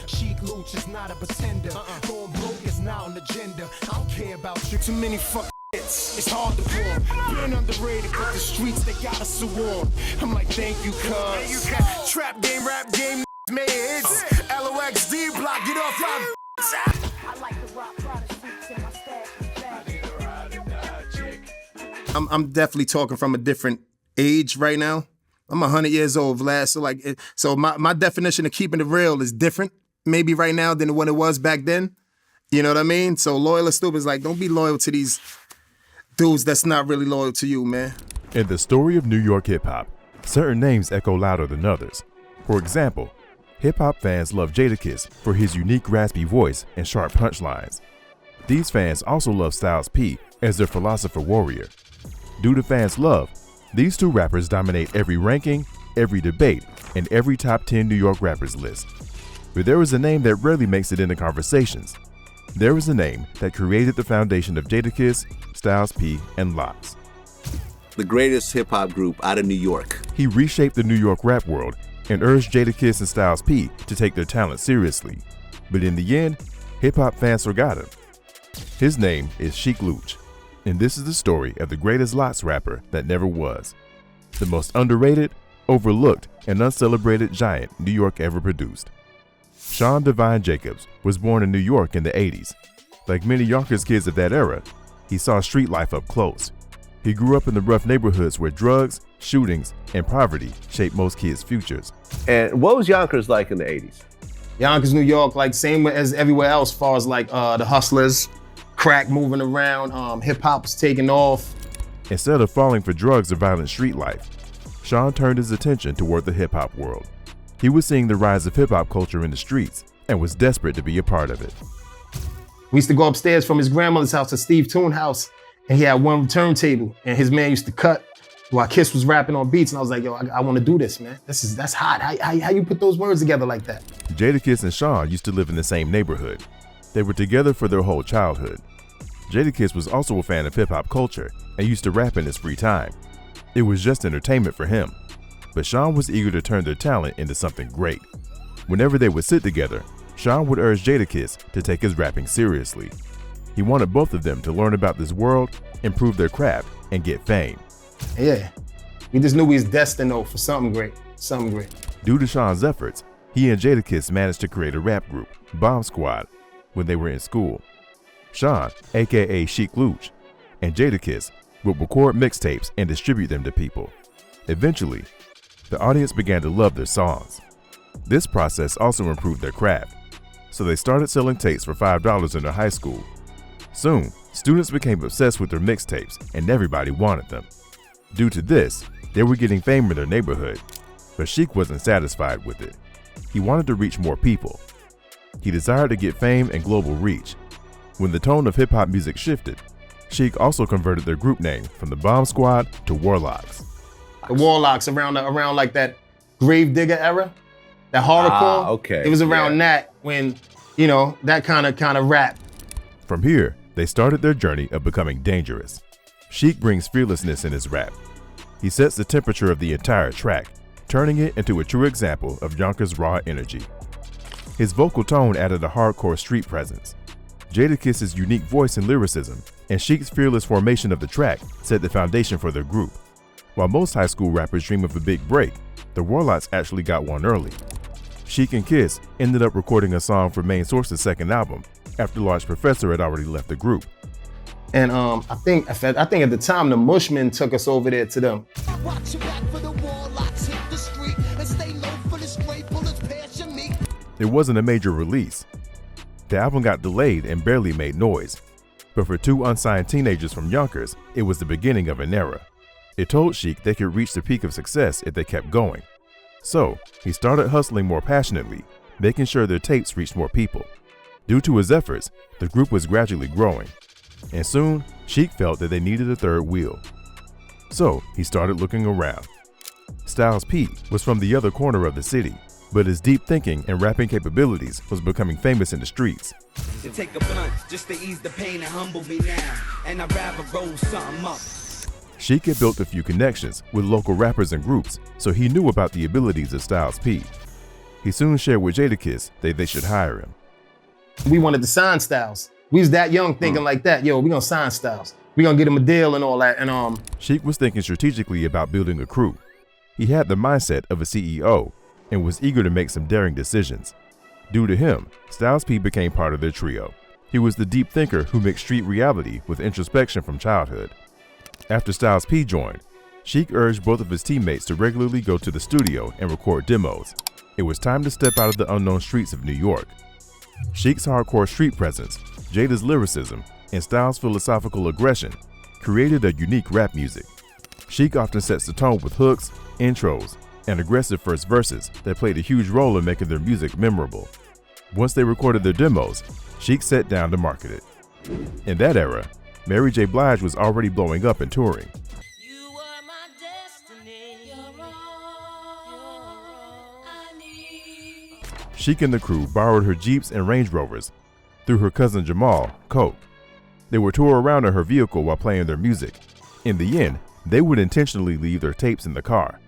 Sheek Louch is not a pretender. Going broke is not on the agenda. I don't care about you. Too many fuck hits. It's hard to pour. Being underrated, but the streets they got us so warm. I'm like, thank you, cuz. Trap game, rap game, made hits. LOX, D block, get off my. I like the rock product suits in my stash. I'm definitely talking from a different age right now. I'm 100 years old, Vlad. So my definition of keeping it real is different, maybe right now than what it was back then. You know what I mean? So loyal or stupid is like, don't be loyal to these dudes that's not really loyal to you, man. In the story of New York hip-hop, certain names echo louder than others. For example, hip-hop fans love Jadakiss for his unique raspy voice and sharp punchlines. These fans also love Styles P as their philosopher warrior. Due to fans' love, these two rappers dominate every ranking, every debate, and every top 10 New York rappers list. But there is a name that rarely makes it into conversations. There is a name that created the foundation of Jadakiss, Styles P, and LOX. The greatest hip-hop group out of New York. He reshaped the New York rap world and urged Jadakiss and Styles P to take their talent seriously. But in the end, hip-hop fans forgot him. His name is Sheek Louch, and this is the story of the greatest LOX rapper that never was. The most underrated, overlooked, and uncelebrated giant New York ever produced. Sean Divine Jacobs was born in New York in the 80s. Like many Yonkers kids of that era, he saw street life up close. He grew up in the rough neighborhoods where drugs, shootings, and poverty shaped most kids' futures. And what was Yonkers like in the 80s? Yonkers, New York, like same as everywhere else, as far as like the hustlers, crack moving around, hip hop was taking off. Instead of falling for drugs or violent street life, Sean turned his attention toward the hip hop world. He was seeing the rise of hip hop culture in the streets and was desperate to be a part of it. We used to go upstairs from his grandmother's house to Steve Toon house, and he had one turntable, and his man used to cut while Kiss was rapping on beats, and I was like, yo, I want to do this, man. That's hot. How you put those words together like that? Jadakiss and Sean used to live in the same neighborhood. They were together for their whole childhood. Jadakiss was also a fan of hip-hop culture and used to rap in his free time. It was just entertainment for him. But Sean was eager to turn their talent into something great. Whenever they would sit together, Sean would urge Jadakiss to take his rapping seriously. He wanted both of them to learn about this world, improve their craft, and get fame. Yeah, we just knew we was destined though for something great, something great. Due to Sean's efforts, he and Jadakiss managed to create a rap group, Bomb Squad, when they were in school. Sean, aka Sheek Louch, and Jadakiss would record mixtapes and distribute them to people. Eventually, the audience began to love their songs. This process also improved their craft, so they started selling tapes for $5 in their high school. Soon, students became obsessed with their mixtapes and everybody wanted them. Due to this, they were getting fame in their neighborhood, but Sheek wasn't satisfied with it. He wanted to reach more people. He desired to get fame and global reach. When the tone of hip-hop music shifted, Sheek also converted their group name from the Bomb Squad to Warlocks. The Warlocks around like that Gravedigger era, that horrorcore. Okay. It was around that when, you know, that kind of rap. From here, they started their journey of becoming dangerous. Sheek brings fearlessness in his rap. He sets the temperature of the entire track, turning it into a true example of Yonkers' raw energy. His vocal tone added a hardcore street presence. Jadakiss's unique voice and lyricism, and Sheek's fearless formation of the track set the foundation for their group. While most high school rappers dream of a big break, the Warlocks actually got one early. Sheek and Kiss ended up recording a song for Main Source's second album after Large Professor had already left the group. And I think at the time the Mushmen took us over there to them. It wasn't a major release. The album got delayed and barely made noise, but for two unsigned teenagers from Yonkers, it was the beginning of an era. It told Sheek they could reach the peak of success if they kept going. So he started hustling more passionately, making sure their tapes reached more people. Due to his efforts, the group was gradually growing, and soon Sheek felt that they needed a third wheel. So he started looking around. Styles P was from the other corner of the city, but his deep thinking and rapping capabilities was becoming famous in the streets. To take a blunt just to ease the pain and humble me now, and I'd rather roll something up. Sheek had built a few connections with local rappers and groups, so he knew about the abilities of Styles P. He soon shared with Jadakiss that they should hire him. We wanted to sign Styles. We was that young thinking like that. Yo, we gonna sign Styles. We gonna get him a deal and all that. And Sheek was thinking strategically about building a crew. He had the mindset of a CEO and was eager to make some daring decisions. Due to him, Styles P became part of their trio. He was the deep thinker who mixed street reality with introspection from childhood. After Styles P joined, Sheek urged both of his teammates to regularly go to the studio and record demos. It was time to step out of the unknown streets of New York. Sheek's hardcore street presence, Jada's lyricism, and Styles' philosophical aggression created a unique rap music. Sheek often sets the tone with hooks, intros, and aggressive first verses that played a huge role in making their music memorable. Once they recorded their demos, Sheek sat down to market it. In that era, Mary J. Blige was already blowing up and touring. You are my destiny. You're all I need. Sheek and the crew borrowed her Jeeps and Range Rovers through her cousin Jamal, Coke. They would tour around in her vehicle while playing their music. In the end, they would intentionally leave their tapes in the car.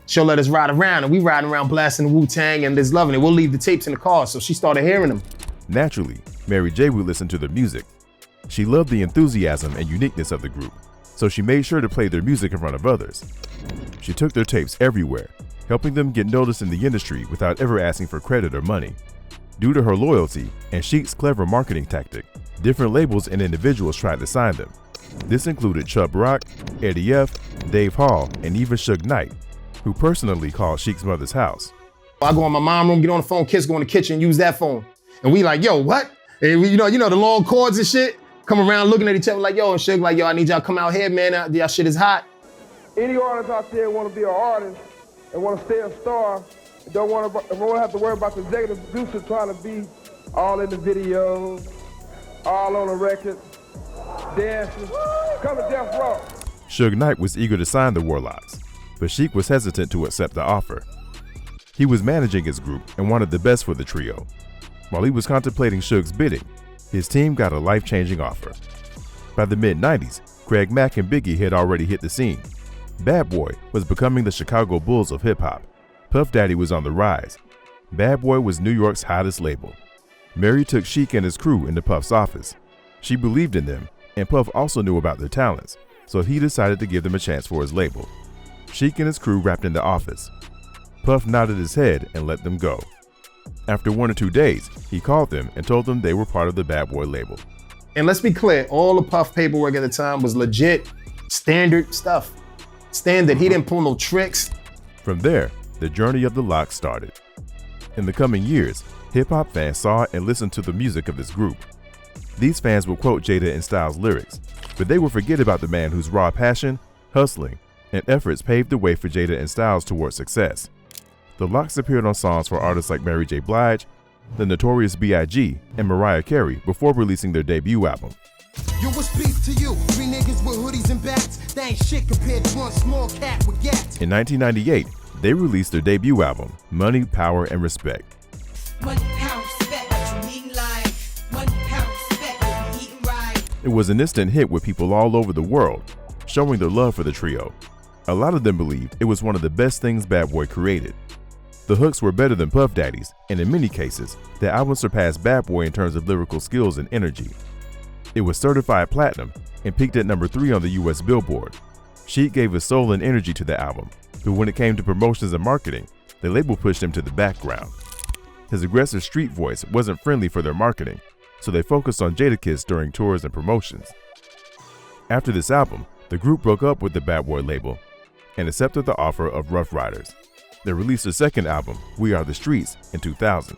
she'll let us ride around, and we riding around blasting Wu-Tang and just loving it. We'll leave the tapes in the car, so she started hearing them. Naturally, Mary J. would listen to their music. She loved the enthusiasm and uniqueness of the group, so she made sure to play their music in front of others. She took their tapes everywhere, helping them get noticed in the industry without ever asking for credit or money. Due to her loyalty and Sheek's clever marketing tactic, different labels and individuals tried to sign them. This included Chubb Rock, Eddie F., Dave Hall, and even Suge Knight, who personally called Sheek's mother's house. I go in my mom's room, get on the phone, kids go in the kitchen, use that phone. And we like, yo, what? And we, you know the long cords and shit, come around looking at each other like, yo, and Suge like, yo, I need y'all to come out here, man, y'all shit is hot. Any artist out there want to be an artist and want to stay a star, don't want to have to worry about the executive producer trying to be all in the videos, all on the record, dancing, come to Death Row. Suge Knight was eager to sign the Warlocks, but Sheek was hesitant to accept the offer. He was managing his group and wanted the best for the trio. While he was contemplating Suge's bidding, his team got a life-changing offer. By the mid-90s, Craig Mack and Biggie had already hit the scene. Bad Boy was becoming the Chicago Bulls of hip-hop. Puff Daddy was on the rise. Bad Boy was New York's hottest label. Mary took Sheek and his crew into Puff's office. She believed in them, and Puff also knew about their talents, so he decided to give them a chance for his label. Sheek and his crew wrapped into office. Puff nodded his head and let them go. After 1 or 2 days, he called them and told them they were part of the Bad Boy label. And let's be clear, all the Puff paperwork at the time was legit, standard stuff. Standard, he didn't pull no tricks. From there, the journey of the LOX started. In the coming years, hip-hop fans saw and listened to the music of this group. These fans would quote Jada and Styles' lyrics, but they would forget about the man whose raw passion, hustling, and efforts paved the way for Jada and Styles towards success. The LOX appeared on songs for artists like Mary J. Blige, the Notorious B.I.G., and Mariah Carey before releasing their debut album. Yo, what's beef to you? 3 niggas with hoodies and bats. That ain't shit compared to one small cat with gats. In 1998, they released their debut album, Money, Power, and Respect. 1 pound respect, what you eating like? 1 pound respect, what you eating right? It was an instant hit with people all over the world, showing their love for the trio. A lot of them believed it was one of the best things Bad Boy created. The hooks were better than Puff Daddy's, and in many cases, the album surpassed Bad Boy in terms of lyrical skills and energy. It was certified platinum and peaked at number 3 on the US Billboard. Sheek gave his soul and energy to the album, but when it came to promotions and marketing, the label pushed him to the background. His aggressive street voice wasn't friendly for their marketing, so they focused on Jadakiss during tours and promotions. After this album, the group broke up with the Bad Boy label and accepted the offer of Rough Riders. They released their second album, We Are the Streets, in 2000.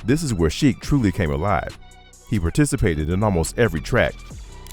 This is where Sheek truly came alive. He participated in almost every track.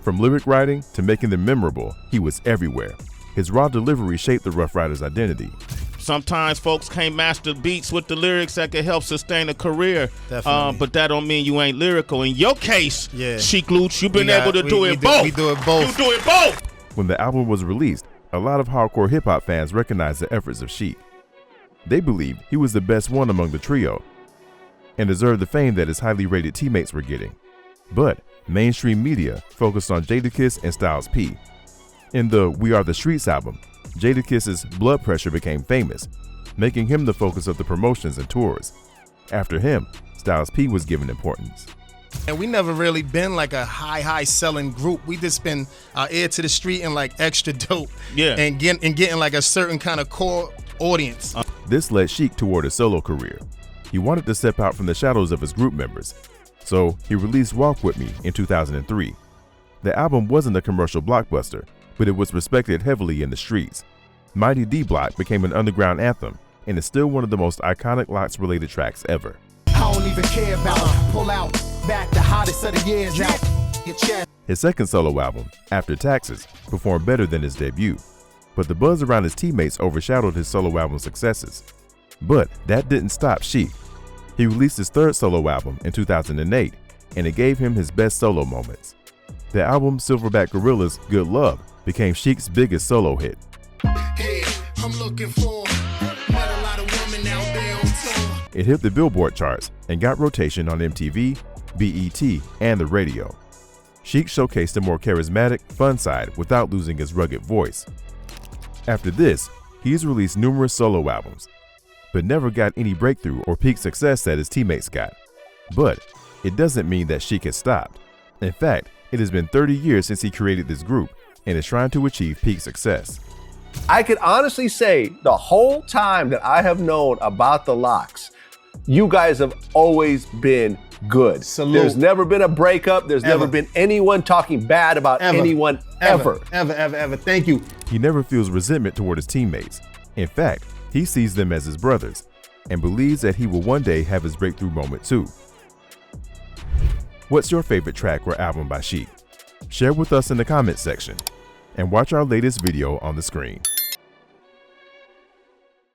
From lyric writing to making them memorable, he was everywhere. His raw delivery shaped the Rough Riders' identity. Sometimes folks can't master beats with the lyrics that can help sustain a career. Definitely. But that don't mean you ain't lyrical. In your case, Yeah. Sheek Louch, you've been able to do it both. We do it both. You do it both. When the album was released, a lot of hardcore hip-hop fans recognized the efforts of Sheek. They believed he was the best one among the trio and deserved the fame that his highly rated teammates were getting. But mainstream media focused on Jadakiss and Styles P. In the We Are the Streets album, Jadakiss's Blood Pressure became famous, making him the focus of the promotions and tours. After him, Styles P was given importance. And we never really been like a high selling group. We just been ear to the street and like extra dope. Yeah. And getting like a certain kind of core audience. This led Sheek toward a solo career. He wanted to step out from the shadows of his group members, so he released Walk With Me in 2003. The album wasn't a commercial blockbuster, but it was respected heavily in the streets. Mighty D Block became an underground anthem and is still one of the most iconic LOX related tracks ever. I don't even care about pull out, back the hottest of the years out your chest. His second solo album, After Taxes, performed better than his debut, but the buzz around his teammates overshadowed his solo album successes. But that didn't stop Sheek. He released his third solo album in 2008, and it gave him his best solo moments. The album Silverback Gorilla's Good Love became Sheek's biggest solo hit. Hey, I'm looking for not a lot of women out there on tour. It hit the Billboard charts and got rotation on MTV, BET, and the radio. Sheek showcased a more charismatic, fun side without losing his rugged voice. After this, he's released numerous solo albums, but never got any breakthrough or peak success that his teammates got. But it doesn't mean that Sheek has stopped. In fact, it has been 30 years since he created this group and is trying to achieve peak success. I could honestly say the whole time that I have known about the LOX, you guys have always been good. Salute. There's never been a breakup. There's never been anyone talking bad about anyone ever. Ever. Thank you. He never feels resentment toward his teammates. In fact, he sees them as his brothers and believes that he will one day have his breakthrough moment too. What's your favorite track or album by Sheek? Share with us in the comments section and watch our latest video on the screen.